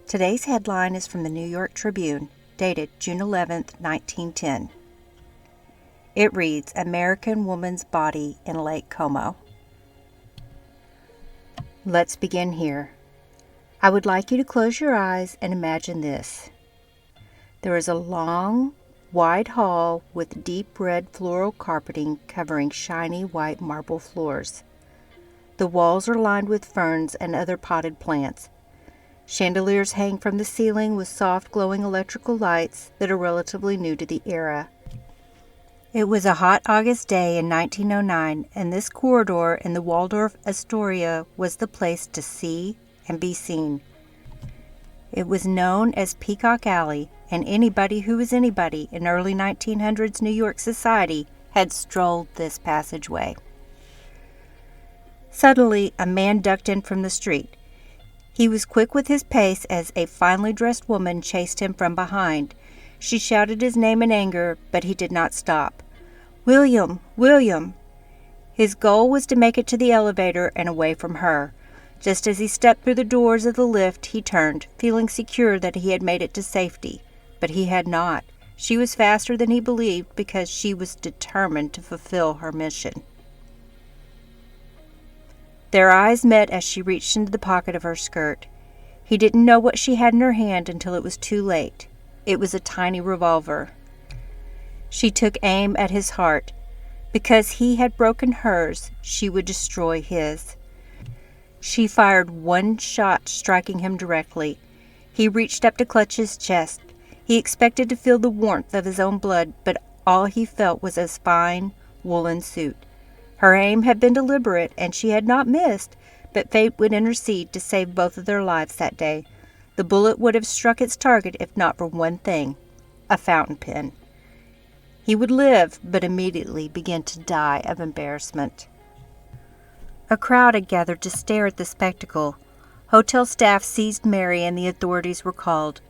Today's headline is from the New York Tribune, dated June 11, 1910. It reads, American Woman's Body in Lake Como. Let's begin here. I would like you to close your eyes and imagine this. There is a long, wide hall with deep red floral carpeting covering shiny white marble floors. The walls are lined with ferns and other potted plants. Chandeliers hang from the ceiling with soft glowing electrical lights that are relatively new to the era. It was a hot August day in 1909, and this corridor in the Waldorf Astoria was the place to see and be seen. It was known as Peacock Alley, and anybody who was anybody in early 1900s New York society had strolled this passageway. Suddenly, a man ducked in from the street. He was quick with his pace as a finely dressed woman chased him from behind. She shouted his name in anger, but he did not stop. William! William! His goal was to make it to the elevator and away from her. Just as he stepped through the doors of the lift, he turned, feeling secure that he had made it to safety. But he had not. She was faster than he believed because she was determined to fulfill her mission. Their eyes met as she reached into the pocket of her skirt. He didn't know what she had in her hand until it was too late. It was a tiny revolver. She took aim at his heart. Because he had broken hers, she would destroy his. She fired one shot, striking him directly. He reached up to clutch his chest. He expected to feel the warmth of his own blood, but all he felt was a fine woolen suit. Her aim had been deliberate, and she had not missed, but fate would intercede to save both of their lives that day. The bullet would have struck its target if not for one thing, a fountain pen. He would live, but immediately begin to die of embarrassment. A crowd had gathered to stare at the spectacle. Hotel staff seized Mary and the authorities were called.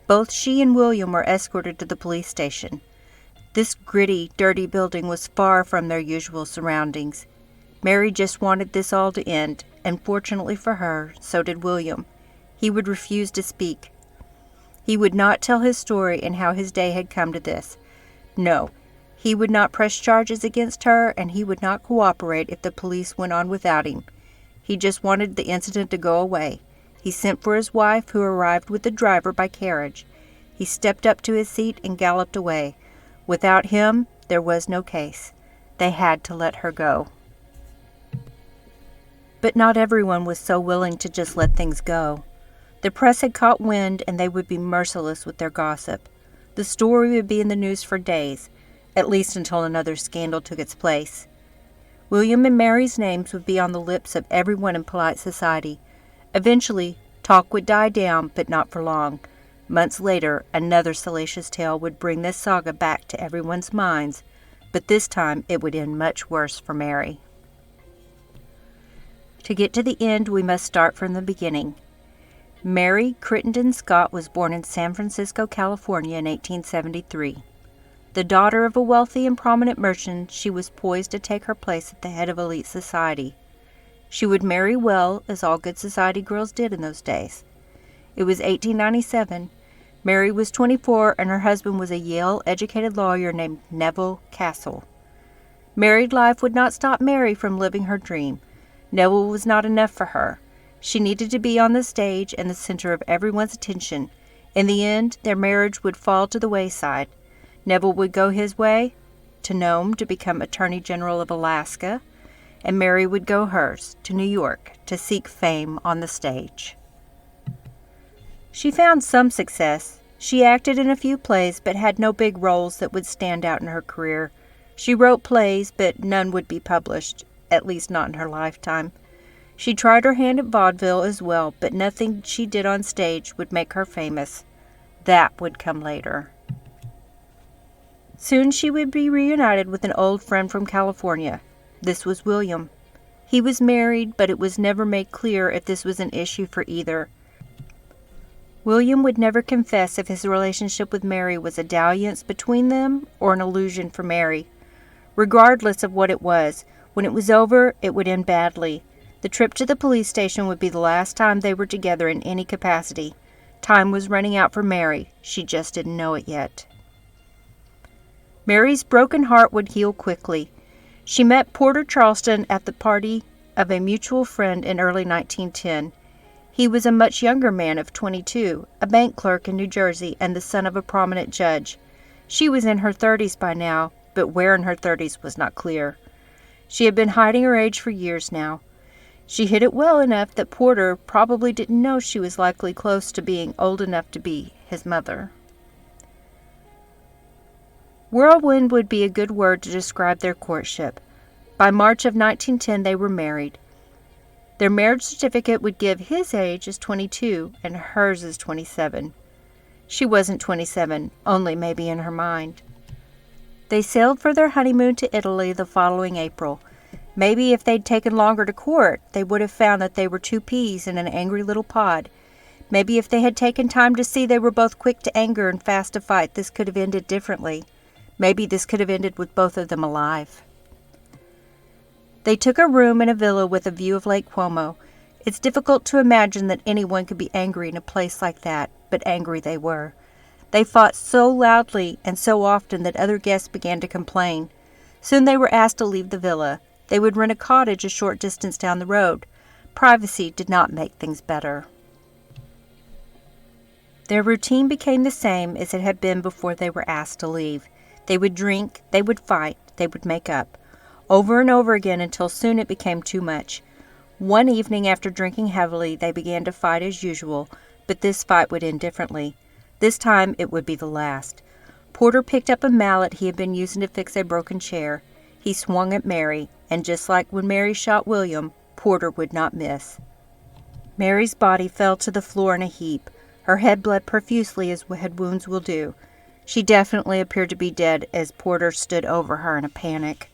Both she and William were escorted to the police station. This gritty, dirty building was far from their usual surroundings. Mary just wanted this all to end, and fortunately for her, so did William. He would refuse to speak. He would not tell his story and how his day had come to this. No, he would not press charges against her, and he would not cooperate if the police went on without him. He just wanted the incident to go away. He sent for his wife, who arrived with the driver by carriage. He stepped up to his seat and galloped away. Without him, there was no case. They had to let her go. But not everyone was so willing to just let things go. The press had caught wind, and they would be merciless with their gossip. The story would be in the news for days, at least until another scandal took its place. William and Mary's names would be on the lips of everyone in polite society. Eventually, talk would die down, but not for long. Months later, another salacious tale would bring this saga back to everyone's minds, but this time it would end much worse for Mary. To get to the end, we must start from the beginning. Mary Crittenden Scott was born in San Francisco, California in 1873. The daughter of a wealthy and prominent merchant, she was poised to take her place at the head of elite society. She would marry well, as all good society girls did in those days. It was 1897. Mary was 24, and her husband was a Yale-educated lawyer named Neville Castle. Married life would not stop Mary from living her dream. Neville was not enough for her. She needed to be on the stage and the center of everyone's attention. In the end, their marriage would fall to the wayside. Neville would go his way, to Nome to become Attorney General of Alaska, and Mary would go hers, to New York, to seek fame on the stage. She found some success. She acted in a few plays, but had no big roles that would stand out in her career. She wrote plays, but none would be published, at least not in her lifetime. She tried her hand at vaudeville as well, but nothing she did on stage would make her famous. That would come later. Soon she would be reunited with an old friend from California. This was William. He was married, but it was never made clear if this was an issue for either. William would never confess if his relationship with Mary was a dalliance between them or an illusion for Mary. Regardless of what it was, when it was over, it would end badly. The trip to the police station would be the last time they were together in any capacity. Time was running out for Mary. She just didn't know it yet. Mary's broken heart would heal quickly. She met Porter Charlton at the party of a mutual friend in early 1910. He was a much younger man of 22, a bank clerk in New Jersey and the son of a prominent judge. She was in her 30s by now, but where in her 30s was not clear. She had been hiding her age for years now. She hid it well enough that Porter probably didn't know she was likely close to being old enough to be his mother. Whirlwind would be a good word to describe their courtship. By March of 1910, they were married. Their marriage certificate would give his age as 22 and hers as 27. She wasn't 27, only maybe in her mind. They sailed for their honeymoon to Italy the following April. Maybe if they'd taken longer to court, they would have found that they were two peas in an angry little pod. Maybe if they had taken time to see they were both quick to anger and fast to fight, this could have ended differently. Maybe this could have ended with both of them alive. They took a room in a villa with a view of Lake Como. It's difficult to imagine that anyone could be angry in a place like that, but angry they were. They fought so loudly and so often that other guests began to complain. Soon they were asked to leave the villa. They would rent a cottage a short distance down the road. Privacy did not make things better. Their routine became the same as it had been before they were asked to leave. They would drink, they would fight, they would make up. Over and over again until soon it became too much. One evening after drinking heavily, they began to fight as usual, but this fight would end differently. This time it would be the last. Porter picked up a mallet he had been using to fix a broken chair. He swung at Mary, and just like when Mary shot William, Porter would not miss. Mary's body fell to the floor in a heap. Her head bled profusely as head wounds will do. She definitely appeared to be dead as Porter stood over her in a panic.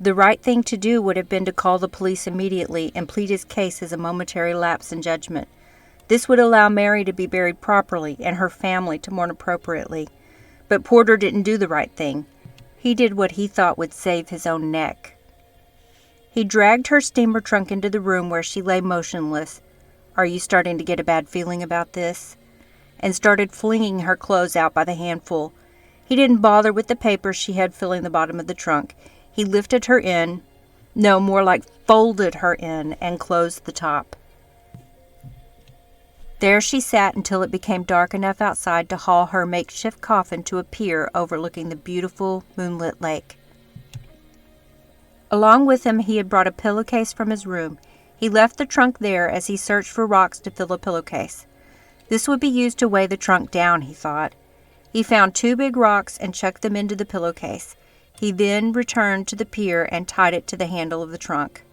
The right thing to do would have been to call the police immediately and plead his case as a momentary lapse in judgment. This would allow Mary to be buried properly and her family to mourn appropriately. But Porter didn't do the right thing. He did what he thought would save his own neck. He dragged her steamer trunk into the room where she lay motionless. "Are you starting to get a bad feeling about this?" And started flinging her clothes out by the handful. He didn't bother with the papers she had filling the bottom of the trunk. He lifted her in, no, more like folded her in, and closed the top. There she sat until it became dark enough outside to haul her makeshift coffin to a pier overlooking the beautiful moonlit lake. Along with him, he had brought a pillowcase from his room. He left the trunk there as he searched for rocks to fill a pillowcase. This would be used to weigh the trunk down, he thought. He found 2 big rocks and chucked them into the pillowcase. He then returned to the pier and tied it to the handle of the trunk.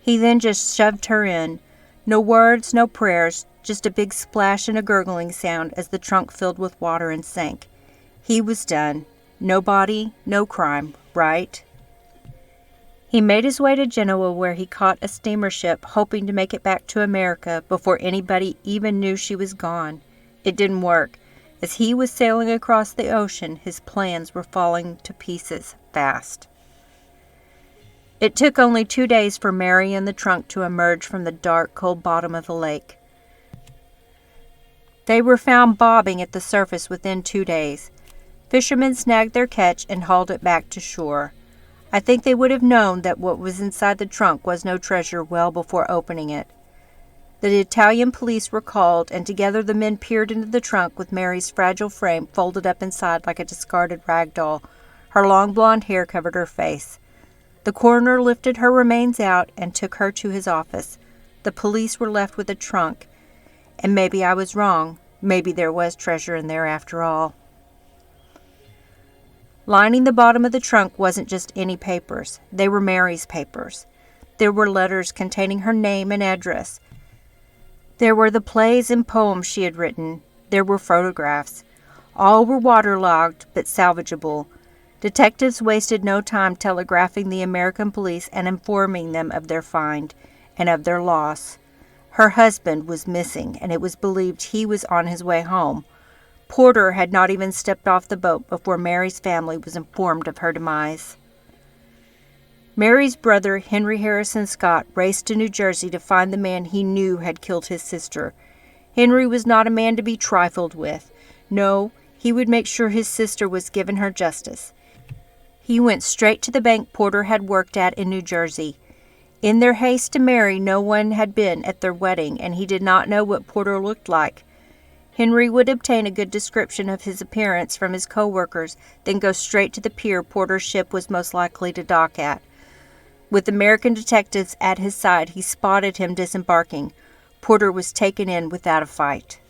He then just shoved her in. No words, no prayers, just a big splash and a gurgling sound as the trunk filled with water and sank. He was done. No body, no crime, right? He made his way to Genoa, where he caught a steamer ship, hoping to make it back to America before anybody even knew she was gone. It didn't work. As he was sailing across the ocean, his plans were falling to pieces fast. It took only 2 days for Mary and the trunk to emerge from the dark, cold bottom of the lake. They were found bobbing at the surface within 2 days. Fishermen snagged their catch and hauled it back to shore. I think they would have known that what was inside the trunk was no treasure well before opening it. The Italian police were called, and together the men peered into the trunk with Mary's fragile frame folded up inside like a discarded rag doll. Her long blonde hair covered her face. The coroner lifted her remains out and took her to his office. The police were left with a trunk. And maybe I was wrong. Maybe there was treasure in there after all. Lining the bottom of the trunk wasn't just any papers. They were Mary's papers. There were letters containing her name and address. There were the plays and poems she had written. There were photographs. All were waterlogged, but salvageable. Detectives wasted no time telegraphing the American police and informing them of their find and of their loss. Her husband was missing, and it was believed he was on his way home. Porter had not even stepped off the boat before Mary's family was informed of her demise. Mary's brother, Henry Harrison Scott, raced to New Jersey to find the man he knew had killed his sister. Henry was not a man to be trifled with. No, he would make sure his sister was given her justice. He went straight to the bank Porter had worked at in New Jersey. In their haste to marry, no one had been at their wedding, and he did not know what Porter looked like. Henry would obtain a good description of his appearance from his co-workers, then go straight to the pier Porter's ship was most likely to dock at. With American detectives at his side, he spotted him disembarking. Porter was taken in without a fight.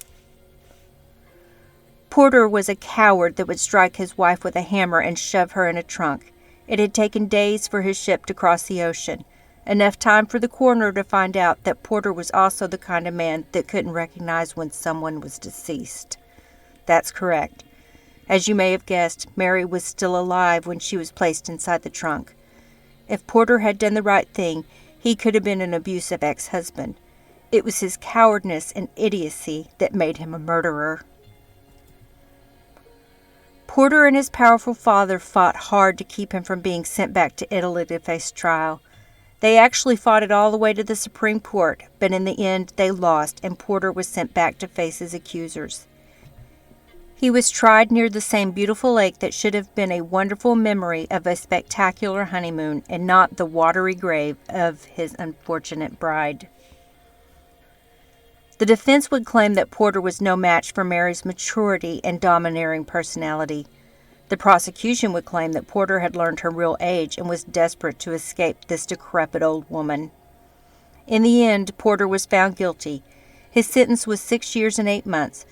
Porter was a coward that would strike his wife with a hammer and shove her in a trunk. It had taken days for his ship to cross the ocean, enough time for the coroner to find out that Porter was also the kind of man that couldn't recognize when someone was deceased. That's correct. As you may have guessed, Mary was still alive when she was placed inside the trunk. If Porter had done the right thing, he could have been an abusive ex-husband. It was his cowardice and idiocy that made him a murderer. Porter and his powerful father fought hard to keep him from being sent back to Italy to face trial. They actually fought it all the way to the Supreme Court, but in the end they lost, and Porter was sent back to face his accusers. He was tried near the same beautiful lake that should have been a wonderful memory of a spectacular honeymoon, and not the watery grave of his unfortunate bride. The defense would claim that Porter was no match for Mary's maturity and domineering personality. The prosecution would claim that Porter had learned her real age and was desperate to escape this decrepit old woman. In the end, Porter was found guilty. His sentence was 6 years and 8 months.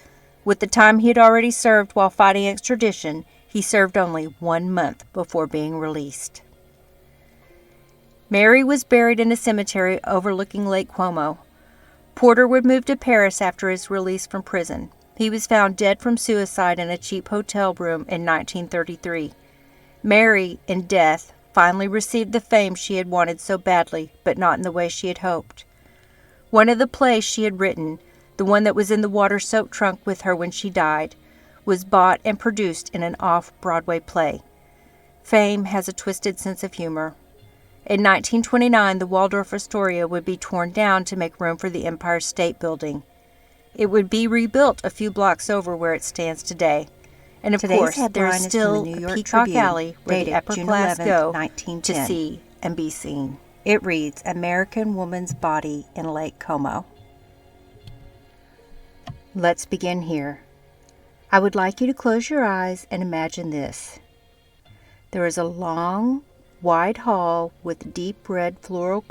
With the time he had already served while fighting extradition, he served only 1 month before being released. Mary was buried in a cemetery overlooking Lake Como. Porter would move to Paris after his release from prison. He was found dead from suicide in a cheap hotel room in 1933. Mary, in death, finally received the fame she had wanted so badly, but not in the way she had hoped. One of the plays she had written, the one that was in the water-soaked trunk with her when she died, was bought and produced in an off-Broadway play. Fame has a twisted sense of humor. In 1929, the Waldorf Astoria would be torn down to make room for the Empire State Building. It would be rebuilt a few blocks over where it stands today. And of course, there is still a Peacock Alley where the upper class go to see and be seen. It reads, American Woman's Body in Lake Como. Let's begin here. I would like you to close your eyes and imagine this. There is a long, wide hall with deep red floral carpet